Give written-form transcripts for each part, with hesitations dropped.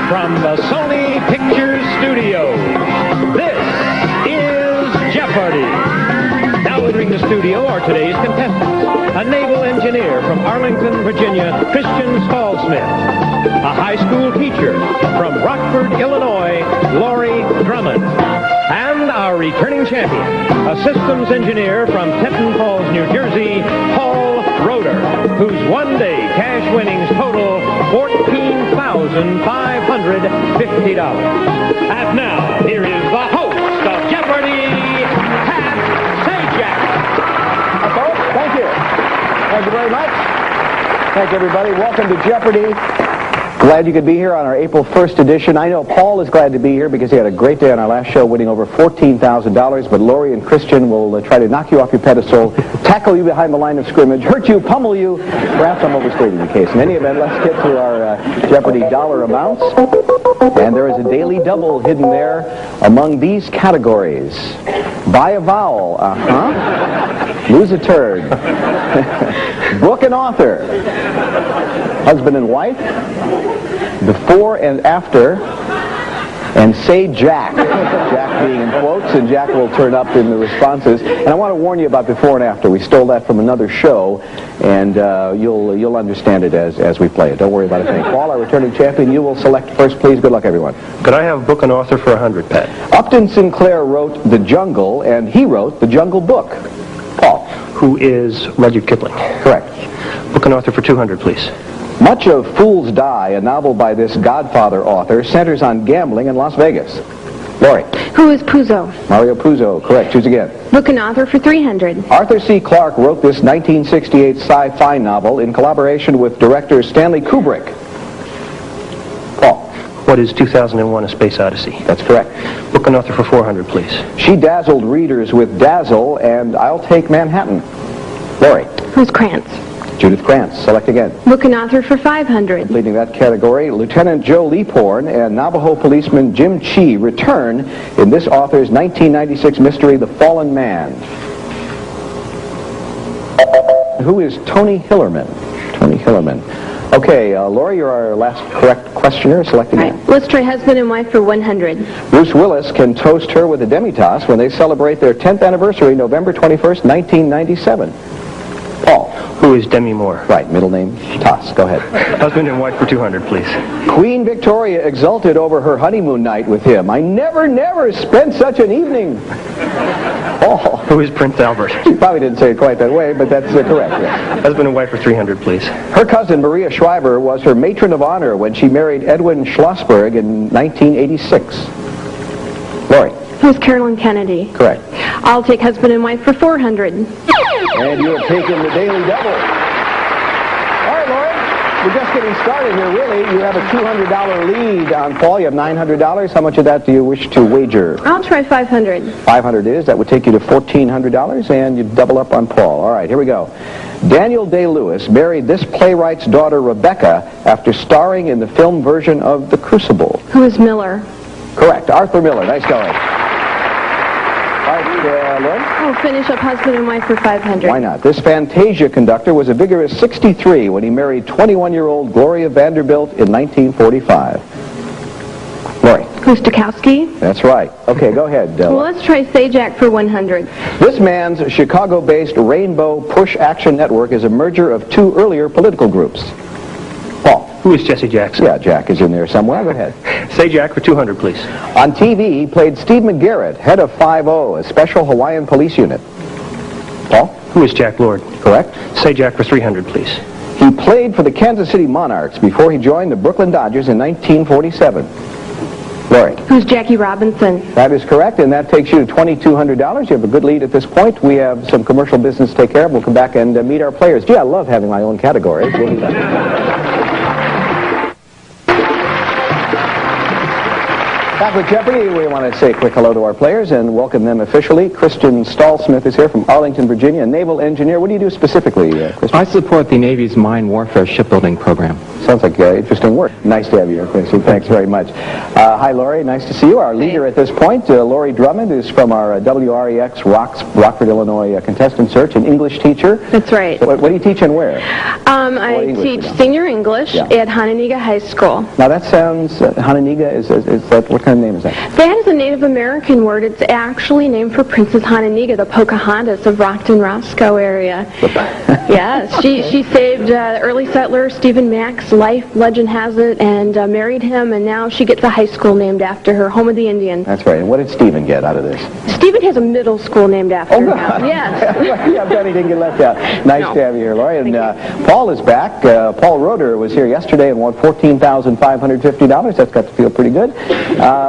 from the Sony Pictures Studio, this is Jeopardy! Now entering the studio are today's contestants. A naval engineer from Arlington, Virginia, Christian Stallsmith. A high school teacher from Rockford, Illinois, Lori Drummond. And our returning champion, a systems engineer from Teton Falls, New Jersey, Paul Roeder, whose one-day cash winnings total $14,550. And now, here is the host of Jeopardy, Pat Sajak. Folks, thank you. Thank you very much. Thank you, everybody. Welcome to Jeopardy. Glad you could be here on our April 1st edition. I know Paul is glad to be here because he had a great day on our last show, winning over $14,000. But Lori and Christian will try to knock you off your pedestal, tackle you behind the line of scrimmage, hurt you, pummel you. Perhaps I'm overstating the case. In any event, let's get to our Jeopardy dollar amounts. And there is a daily double hidden there among these categories. Buy a vowel. Lose a turd. Book and author. Husband and wife. Before and after. And say Jack. Jack being in quotes, and Jack will turn up in the responses. And I want to warn you about before and after. We stole that from another show, and you'll understand it as we play it. Don't worry about a thing. Paul, our returning champion, you will select first, please. Good luck, everyone. Could I have book and author for 100, Pat? Upton Sinclair wrote The Jungle, and he wrote The Jungle Book. Paul. Who is Rudyard Kipling? Correct. Book and author for 200, please. Much of Fools Die, a novel by this Godfather author, centers on gambling in Las Vegas. Lori. Who is Puzo? Mario Puzo, correct. Choose again. Book and author for 300. Arthur C. Clarke wrote this 1968 sci-fi novel in collaboration with director Stanley Kubrick. Paul. What is 2001: A Space Odyssey? That's correct. Book and author for 400, please. She dazzled readers with Dazzle and I'll Take Manhattan. Lori. Who's Krantz? Judith Krantz. Select again. Book and author for 500. Completing that category, Lieutenant Joe Leaphorn and Navajo policeman Jim Chee return in this author's 1996 mystery, The Fallen Man. Who is Tony Hillerman? Tony Hillerman. Okay, Lori, you're our last correct questioner. Select again. All right. Let's try husband and wife for 100. Bruce Willis can toast her with a demi-tasse when they celebrate their 10th anniversary, November 21st, 1997. Paul. Who is Demi Moore? Right, middle name, Toss. Go ahead. Husband and wife for 200, please. Queen Victoria exulted over her honeymoon night with him. I never spent such an evening. Paul. Who is Prince Albert? She probably didn't say it quite that way, but that's correct. Yeah. Husband and wife for 300, please. Her cousin, Maria Shriver, was her matron of honor when she married Edwin Schlossberg in 1986. Lori. Who's Carolyn Kennedy? Correct. I'll take husband and wife for 400. And you have taken the daily double. All right, Lori, we're just getting started here, really. You have a $200 lead on Paul. You have $900. How much of that do you wish to wager? I'll try 500. 500 is. That would take you to $1,400, and you double up on Paul. All right, here we go. Daniel Day-Lewis married this playwright's daughter, Rebecca, after starring in the film version of The Crucible. Who is Miller? Correct. Arthur Miller. Nice going. All right, Lori? I'll finish up husband and wife for 500. Why not? This Fantasia conductor was a vigorous 63 when he married 21-year-old Gloria Vanderbilt in 1945. Lori. Who's Stokowski? That's right. Okay, go ahead. Well, let's try Sajak for 100. This man's Chicago-based Rainbow Push Action Network is a merger of two earlier political groups. Paul. Who is Jesse Jackson? Yeah, Jack is in there somewhere. Go ahead. Say Jack for 200, please. On TV, he played Steve McGarrett, head of 5-0, a special Hawaiian police unit. Paul? Who is Jack Lord? Correct. Say Jack for 300, please. He played for the Kansas City Monarchs before he joined the Brooklyn Dodgers in 1947. Lori. Who's Jackie Robinson? That is correct, and that takes you to $2,200. You have a good lead at this point. We have some commercial business to take care of. We'll come back and meet our players. Gee, I love having my own category. We'll be back. Back with Jeopardy, we want to say a quick hello to our players and welcome them officially. Christian Stallsmith is here from Arlington, Virginia, a naval engineer. What do you do specifically, Christian? I support the Navy's mine warfare shipbuilding program. Sounds like interesting work. Nice to have you here, Christy. Thanks very much. Hi, Lori. Nice to see you. Our leader at this point, Lori Drummond, is from our WREX Rockford, Illinois contestant search, an English teacher. That's right. What do you teach and where? I teach senior English at Hononegah High School. Now that sounds, Hononegah, is that, what kind of name is that? That is a Native American word. It's actually named for Princess Hononegah, the Pocahontas of Rockton Roscoe area. Yes, she saved early settler Stephen Mack's life, legend has it, and married him, and now she gets a high school named after her, home of the Indians. That's right. And what did Stephen get out of this? Stephen has a middle school named after him. Yes. Yeah, I bet he didn't get left out. Nice to have you here, Lori. And Paul is back. Paul Roeder was here yesterday and won $14,550. That's got to feel pretty good.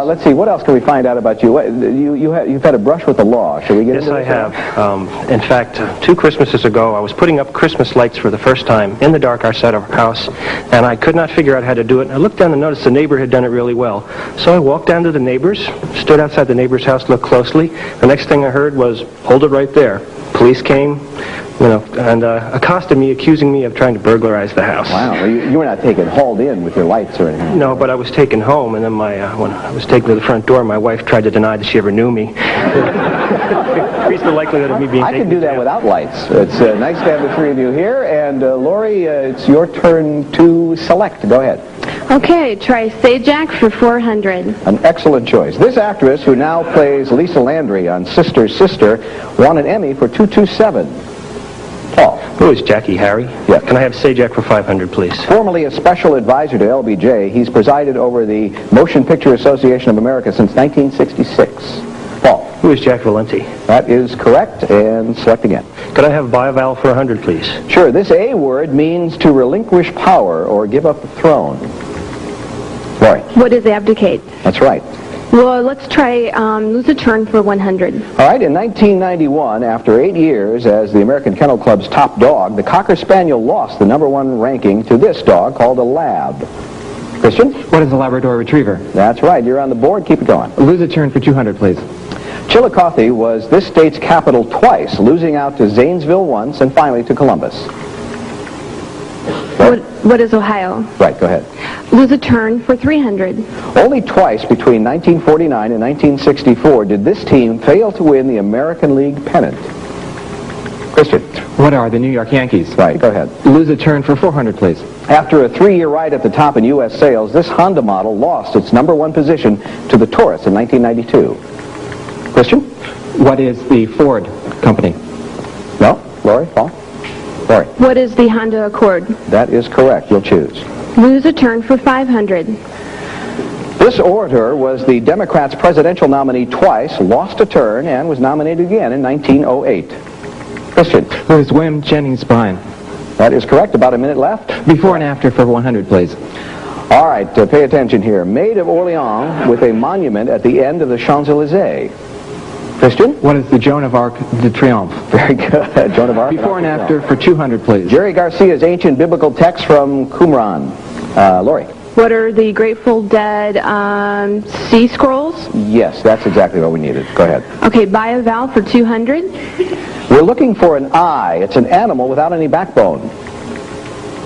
Let's see, what else can we find out about you? You've had a brush with the law. Should we get into this? Yes, I have. In fact, 2 Christmases ago, I was putting up Christmas lights for the first time in the dark outside of our house, and I could not figure out how to do it. I looked down and noticed the neighbor had done it really well. So I walked down to the neighbor's, stood outside the neighbor's house, looked closely. The next thing I heard was, "Hold it right there." Police came, and accosted me, accusing me of trying to burglarize the house. Wow, well, you were not hauled in with your lights or anything. No, but I was taken home, and then when I was taken to the front door, my wife tried to deny that she ever knew me. Increased the likelihood of me being taken. I can do that without lights. It's nice to have the three of you here, and Lori, it's your turn to select. Go ahead. Okay, try Sajak for 400. An excellent choice. This actress, who now plays Lisa Landry on Sister's Sister, won an Emmy for 227. Paul. Who is Jackie Harry? Yeah. Can I have Sajak for 500, please? Formerly a special advisor to LBJ, he's presided over the Motion Picture Association of America since 1966. Paul. Who is Jack Valenti? That is correct, and select again. Could I have Bioval for 100, please? Sure. This A word means to relinquish power or give up the throne. Lori. What is abdicate? That's right. Well, let's try lose a turn for 100. All right, in 1991, after 8 years as the American Kennel Club's top dog, the Cocker Spaniel lost the #1 ranking to this dog called a Lab. Christian? What is a Labrador Retriever? That's right. You're on the board. Keep it going. Lose a turn for 200, please. Chillicothe was this state's capital twice, losing out to Zanesville once and finally to Columbus. What is Ohio? Right, go ahead. Lose a turn for 300. Only twice between 1949 and 1964 did this team fail to win the American League pennant. Christian. What are the New York Yankees? Right, go ahead. Lose a turn for 400, please. After a 3-year ride at the top in U.S. sales, this Honda model lost its #1 position to the Taurus in 1992. Christian? What is the Ford company? No? Lori? Paul? Lori. What is the Honda Accord? That is correct. You'll choose. Lose a turn for 500. This orator was the Democrats' presidential nominee twice, lost a turn, and was nominated again in 1908. Christian. Who is William Jennings Bryan? That is correct. About a minute left. Before and after for 100, please. All right, pay attention here. Maid of Orleans with a monument at the end of the Champs-Élysées. Christian? What is the Joan of Arc de Triomphe? Very good. Joan of Arc. Before and after for 200, please. Jerry Garcia's ancient biblical text from Qumran. Lori. What are the Grateful Dead sea scrolls? Yes, that's exactly what we needed. Go ahead. Okay, Bioval for 200. We're looking for an eye. It's an animal without any backbone.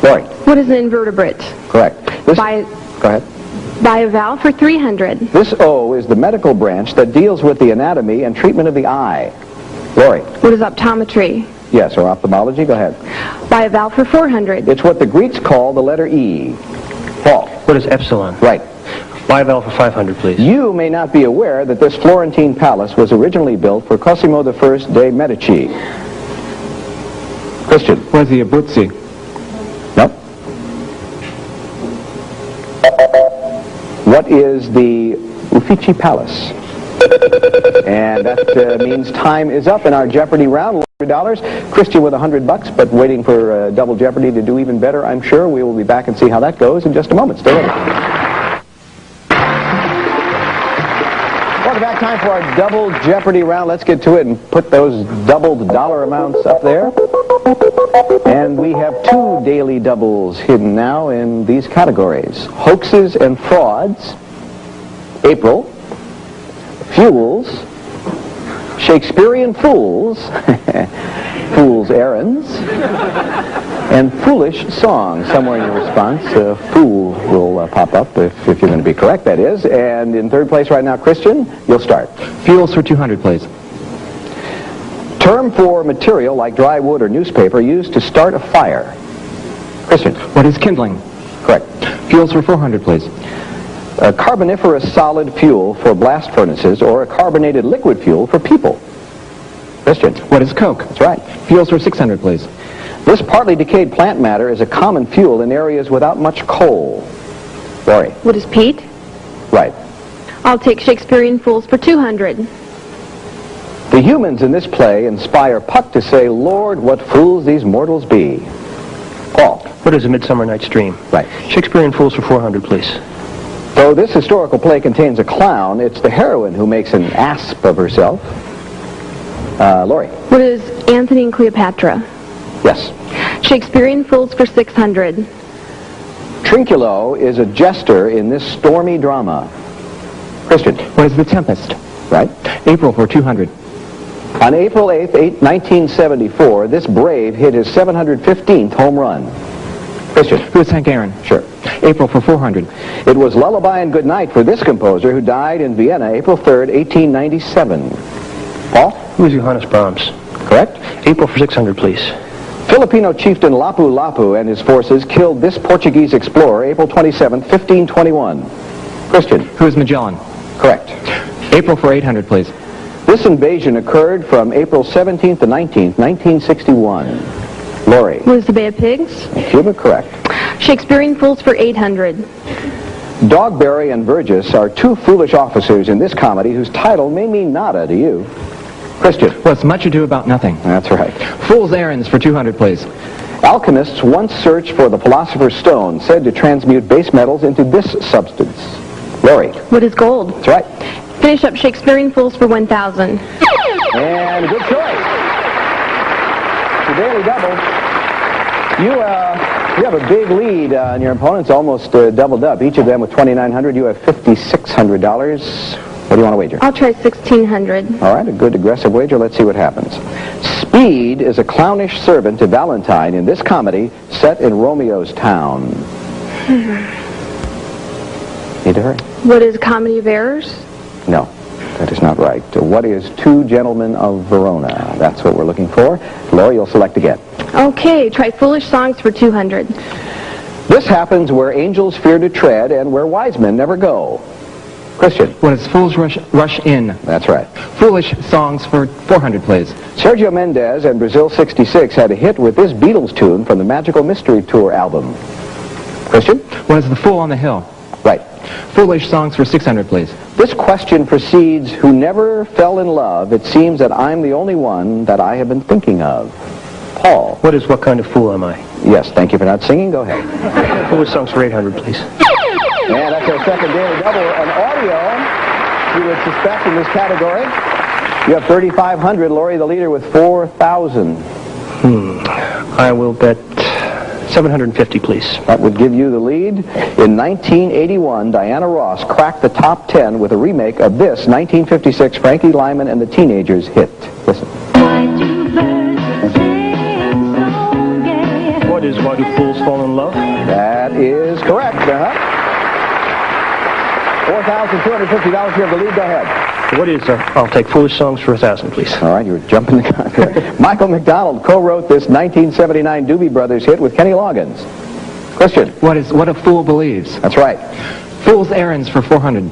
Lori. What is an invertebrate? Correct. Go ahead. Bioval for 300. This O is the medical branch that deals with the anatomy and treatment of the eye. Lori. What is optometry? Yes, or ophthalmology. Go ahead. Bioval for 400. It's what the Greeks call the letter E. Paul. What is Epsilon? Right. Bioval for 500, please. You may not be aware that this Florentine palace was originally built for Cosimo I de' Medici. Christian. What is the Abruzzi? No. What is the Uffizi Palace? And that means time is up in our Jeopardy round. $100. Christian with $100, but waiting for Double Jeopardy to do even better, I'm sure. We will be back and see how that goes in just a moment. Stay with us. Welcome back. Time for our Double Jeopardy round. Let's get to it and put those doubled dollar amounts up there. And we have 2 daily doubles hidden now in these categories. Hoaxes and frauds, April, fuels, Shakespearean fools, fool's errands, and foolish songs. Somewhere in your response, fool will pop up if you're going to be correct, that is. And in third place right now, Christian, you'll start. Fuels for 200, please. Term for material like dry wood or newspaper used to start a fire. Christian. What is kindling? Correct. Fuels for 400, please. A carboniferous solid fuel for blast furnaces or a carbonated liquid fuel for people. Christian. What is coke? That's right. Fuels for 600, please. This partly decayed plant matter is a common fuel in areas without much coal. Lori. What is peat? Right. I'll take Shakespearean fools for 200. The humans in this play inspire Puck to say, Lord, what fools these mortals be. Paul. What is A Midsummer Night's Dream? Right. Shakespearean fools for 400, please. Though this historical play contains a clown, it's the heroine who makes an asp of herself. Lori. What is Antony and Cleopatra? Yes. Shakespearean fools for 600. Trinculo is a jester in this stormy drama. Christian. What is The Tempest? Right. April for 200. On April 8th, 1974, this Brave hit his 715th home run. Christian. Who is Hank Aaron? Sure. April for 400. It was Lullaby and Good Night for this composer who died in Vienna April 3rd, 1897. Paul? Who is Johannes Brahms? Correct. April for 600, please. Filipino chieftain Lapu-Lapu and his forces killed this Portuguese explorer April 27th, 1521. Christian. Who is Magellan? Correct. April for 800, please. This invasion occurred from April 17th to 19th, 1961. Lori. What is the Bay of Pigs? Cuba, correct. Shakespearean fools for 800. Dogberry and Burgess are two foolish officers in this comedy whose title may mean nada to you. Christian. Well, it's Much Ado About Nothing. That's right. Fool's Errands for 200, please. Alchemists once searched for the Philosopher's Stone, said to transmute base metals into this substance. Lori. What is gold? That's right. Finish up Shakespearean fools for 1,000. And a good choice. The Daily Double. You have a big lead on your opponents, almost doubled up. Each of them with $2,900. You have $5,600. What do you want to wager? I'll try 1,600. All right, a good aggressive wager. Let's see what happens. Speed is a clownish servant to Valentine in this comedy set in Romeo's town. Need to hurry. What is Comedy of Errors? No, that is not right. What is Two Gentlemen of Verona? That's what we're looking for. Lori, you'll select again. Okay, try Foolish Songs for 200. This happens where angels fear to tread and where wise men never go. Christian. What is Fool's Rush In? That's right. Foolish Songs for 400, please. Sergio Mendes and Brazil 66 had a hit with this Beatles tune from the Magical Mystery Tour album. Christian. What is The Fool on the Hill? Right. Foolish Songs for 600, please. This question proceeds, who never fell in love, it seems that I'm the only one that I have been thinking of. Paul. What is What Kind of Fool Am I? Yes, thank you for not singing. Go ahead. Foolish Songs for 800, please. And that's our second Daily Double. An audio you would suspect in this category. You have 3,500. Lori, the leader, with 4,000. I will bet 750, please. That would give you the lead. In 1981, Diana Ross cracked the top 10 with a remake of this 1956 Frankie Lyman and the Teenagers hit. Listen. What is Why Do Fools Fall in Love? That is correct. $4,250. You have the lead. Go ahead. What is, I'll take Foolish Songs for 1,000, please. All right, you were jumping the gun here. Michael McDonald co-wrote this 1979 Doobie Brothers hit with Kenny Loggins. Christian. What a Fool Believes? That's right. Fool's Errands for 400.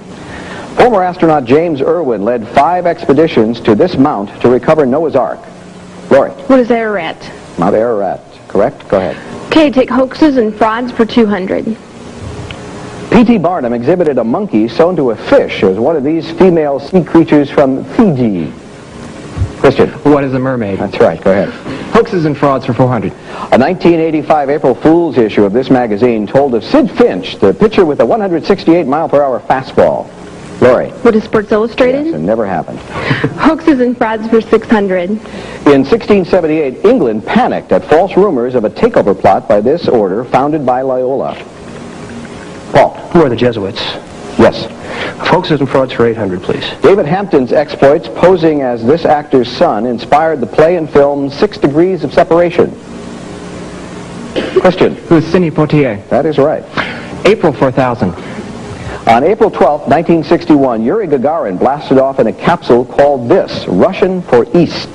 Former astronaut James Irwin led 5 expeditions to this mount to recover Noah's Ark. Lori. What is Ararat? Mount Ararat. Correct? Go ahead. Okay, take Hoaxes and Frauds for 200. P.T. Barnum exhibited a monkey sewn to a fish as one of these female sea creatures from Fiji. Christian. What is a Mermaid? That's right. Go ahead. Hoaxes and Frauds for 400. A 1985 April Fool's issue of this magazine told of Sid Finch, the pitcher with a 168-mile-per-hour fastball. Lori. What is Sports Illustrated? Yes, it never happened. Hoaxes and Frauds for 600. In 1678, England panicked at false rumors of a takeover plot by this order founded by Loyola. Paul. Who are the Jesuits? Yes. Hoaxes and frauds for 800, please. David Hampton's exploits posing as this actor's son inspired the play and film 6 Degrees of Separation. Question. Who's Sidney Poitier? That is right. April 4000. On April 12, 1961, Yuri Gagarin blasted off in a capsule called this, Russian for East.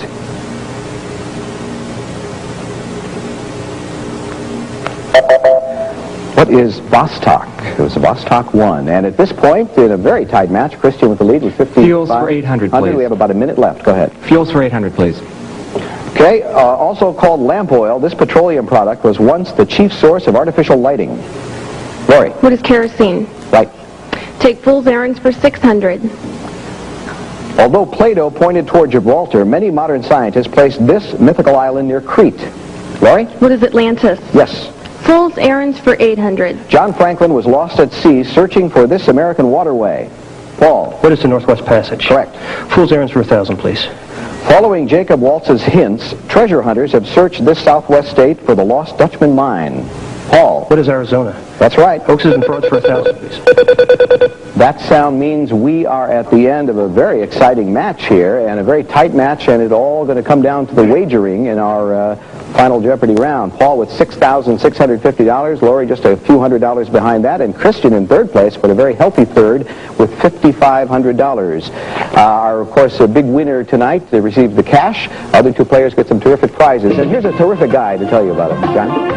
What is Vostok? It was Vostok 1. And at this point, in a very tight match, Christian with the lead with 55. Fuels for 800, please. We have about a minute left. Go ahead. Fuels for 800, please. Okay, also called lamp oil, this petroleum product was once the chief source of artificial lighting. Lori. What is kerosene? Right. Take fool's errands for 600. Although Plato pointed toward Gibraltar, many modern scientists placed this mythical island near Crete. Lori? What is Atlantis? Yes. Fool's errands for 800. John Franklin was lost at sea searching for this American waterway. Paul? What is the Northwest Passage? Correct. Fool's errands for 1,000, please. Following Jacob Waltz's hints, treasure hunters have searched this southwest state for the lost Dutchman mine. Paul? What is Arizona? That's right. Hoaxes and frauds for 1,000, please. That sound means we are at the end of a very exciting match here, and a very tight match, and it's all going to come down to the wagering in our final Jeopardy round. Paul with $6,650, Lori just a few $100 behind that, and Christian in third place, but a very healthy third with $5,500. Of course, a big winner tonight. They received the cash. Other two players get some terrific prizes, and here's a terrific guy to tell you about it. John?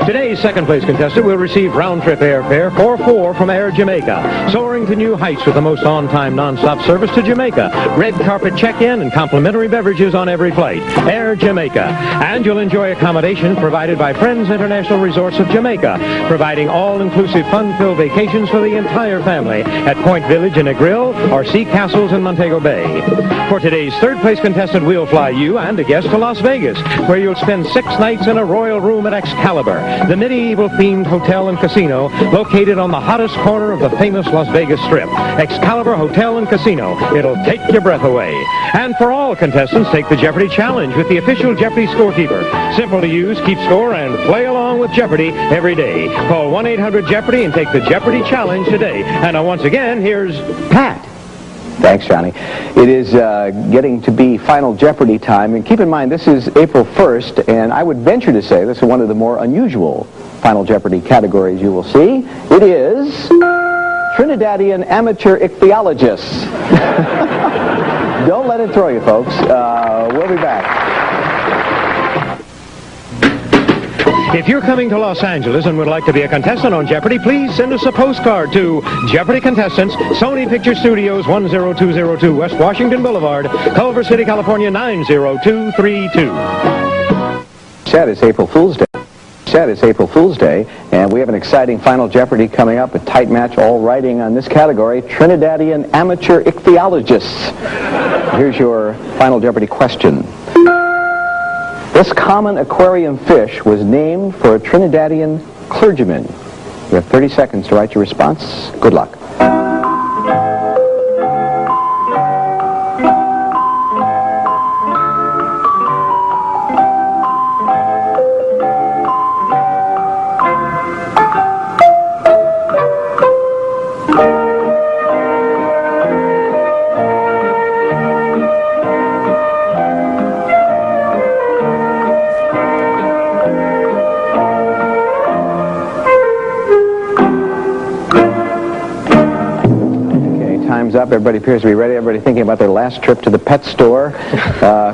Today's second place contestant will receive round-trip airfare 4-4 from Air Jamaica, soaring to new heights with the most on-time non-stop service to Jamaica. Red carpet check-in and complimentary beverages on every flight. Air Jamaica. And you'll enjoy accommodations provided by Friends International Resorts of Jamaica, providing all-inclusive fun-filled vacations for the entire family at Point Village in Negril or Sea Castles in Montego Bay. For today's third place contestant, we'll fly you and a guest to Las Vegas, where you'll spend 6 nights in a royal room at Excalibur, the medieval-themed hotel and casino located on the hottest corner of the famous Las Vegas Strip. Excalibur Hotel and Casino. It'll take your breath away. And for all contestants, take the Jeopardy Challenge with the official Jeopardy scorekeeper. Simple to use, keep score, and play along with Jeopardy every day. Call 1-800-JEOPARDY and take the Jeopardy Challenge today. And now once again, here's Pat. Thanks, Johnny. It is getting to be Final Jeopardy time, and keep in mind this is April 1st, and I would venture to say this is one of the more unusual Final Jeopardy categories you will see. It is Trinidadian amateur ichthyologists. Don't let it throw you, folks. We'll be back. If you're coming to Los Angeles and would like to be a contestant on Jeopardy, please send us a postcard to Jeopardy Contestants, Sony Picture Studios, 10202 West Washington Boulevard, Culver City, California, 90232. Said it's April Fool's Day, and we have an exciting Final Jeopardy coming up, a tight match, all riding on this category, Trinidadian amateur ichthyologists. Here's your Final Jeopardy question. This common aquarium fish was named for a Trinidadian clergyman. You have 30 seconds to write your response. Good luck. Up. Everybody appears to be ready. Everybody thinking about their last trip to the pet store.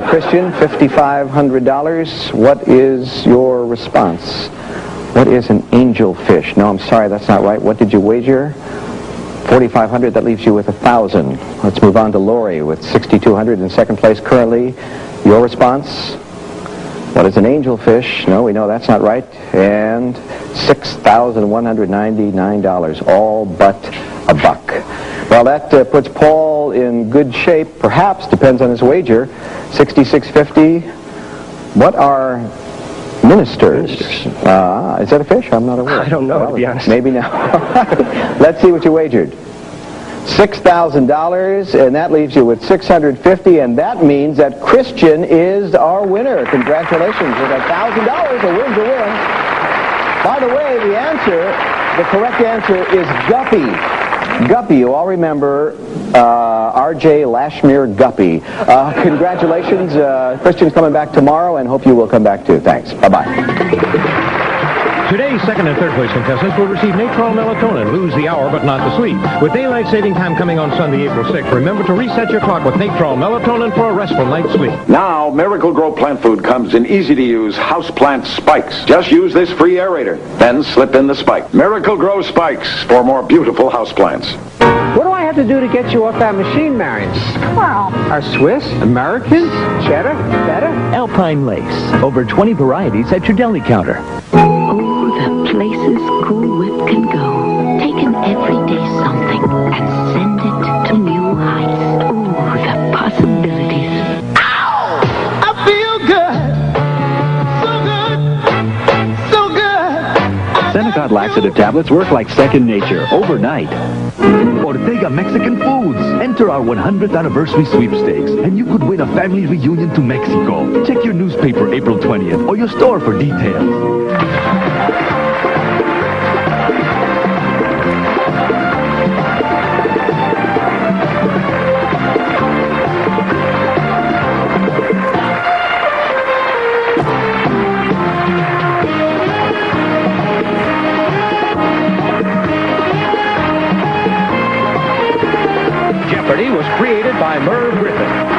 Christian, $5,500. What is your response? What is an angelfish? No, I'm sorry, that's not right. What did you wager? $4,500. That leaves you with $1,000. Let's move on to Lori with $6,200 in second place currently. Your response? What is an angelfish? No, we know that's not right. And $6,199. All but a buck. Well, that puts Paul in good shape, perhaps, depends on his wager. $6,650. What are ministers? Is that a fish? I'm not aware. I don't know, to be honest. Maybe now. Let's see what you wagered. $6,000, and that leaves you with $650, and that means that Christian is our winner. Congratulations. With $1,000, a win's a win. By the way, the correct answer is guppy. Guppy, you all remember R.J. Lashmere Guppy. Congratulations. Christian's coming back tomorrow, and hope you will come back too. Thanks. Bye-bye. Today's second and third place contestants will receive Natron Melatonin, lose the hour but not the sleep. With daylight saving time coming on Sunday, April 6th, remember to reset your clock with Natron Melatonin for a restful night's sleep. Now, Miracle Grow plant food comes in easy-to-use houseplant spikes. Just use this free aerator, then slip in the spike. Miracle Grow spikes for more beautiful houseplants. What do I have to do to get you off that machine, Marion? Well, are Swiss, Americans, cheddar, feta? Alpine lace. Over 20 varieties at your deli counter. Oh, the places Cool Whip can go. Take an everyday something and send it to new heights. Oh, the possibilities. Ow! I feel good. So good. So good. Senecot laxative tablets work like second nature overnight. Ortega Mexican Foods. Enter our 100th anniversary sweepstakes, and you could win a family reunion to Mexico. Check your newspaper April 20th or your store for details. Jeopardy was created by Merv Griffin.